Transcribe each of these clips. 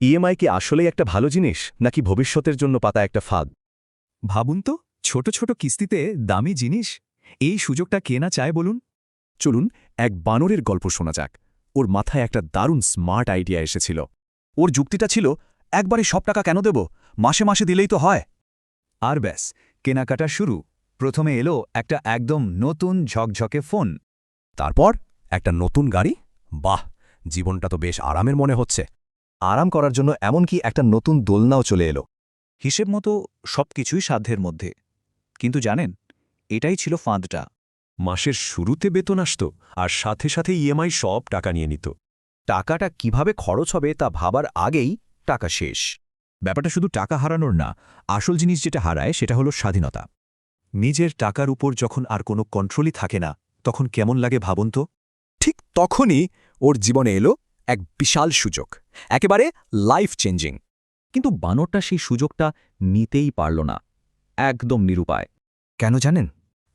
EMI কি আসলেই একটা ভালো জিনিস নাকি ভবিষ্যতের জন্য পাতা একটা ফাঁদ? ভাবুন তো, ছোট ছোট কিস্তিতে দামি জিনিস, এই সুযোগটা কে না চায় বলুন। চলুন এক বানরের গল্প শোনা যাক। ওর মাথায় একটা দারুণ স্মার্ট আইডিয়া এসেছিল। ওর যুক্তিটা ছিল, একবারে সব টাকা কেন দেব, মাসে মাসে দিলেই তো হয়। আর ব্যাস, কেনাকাটা শুরু। প্রথমে এলো একটা একদম নতুন ঝকঝকে ফোন। তারপর একটা নতুন গাড়ি। বাহ, জীবনটা তো বেশ আরামের মনে হচ্ছে। আরাম করার জন্য এমনকি একটা নতুন দোলনাও চলে এলো। হিসেব মতো সবকিছুই সাধ্যের মধ্যে। কিন্তু জানেন, এটাই ছিল ফাঁদটা। মাসের শুরুতে বেতন আসত, আর সাথে সাথে ইএমআই সব টাকা নিয়ে নিত। টাকাটা কিভাবে খরচ হবে তা ভাবার আগেই টাকা শেষ। ব্যাপারটা শুধু টাকা হারানোর না, আসল জিনিস যেটা হারায় সেটা হলো স্বাধীনতা। নিজের টাকার উপর যখন আর কোনো কন্ট্রোলই থাকে না, তখন কেমন লাগে ভাবুন তো। ঠিক তখনই ওর জীবনে এলো এক বিশাল সুযোগ, একেবারে লাইফ চেঞ্জিং। কিন্তু বানরটা সেই সুযোগটা নিতেই পারল না। একদম নিরুপায়। কেন জানেন?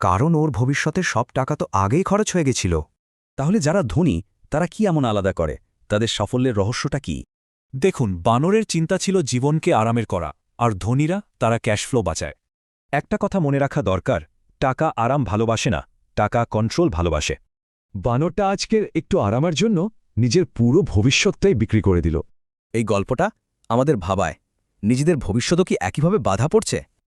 কারণ ওর ভবিষ্যতের সব টাকা তো আগেই খরচ হয়ে গেছিল। তাহলে যারা ধনী তারা কি এমন আলাদা করে? তাদের সাফল্যের রহস্যটা কি? দেখুন, বানরের চিন্তা ছিল জীবনকে আরামের করা, আর ধনীরা তারা ক্যাশফ্লো বাঁচায়। একটা কথা মনে রাখা দরকার, টাকা আরাম ভালোবাসে না, টাকা কন্ট্রোল ভালোবাসে। বানরটা আজকের একটু আরামের জন্য নিজের পুরো ভবিষ্যৎটাই বিক্রি করে দিল। এই গল্পটা আমাদের ভাবায়, নিজেদের ভবিষ্যৎও কি একইভাবে বাধা পড়ছে।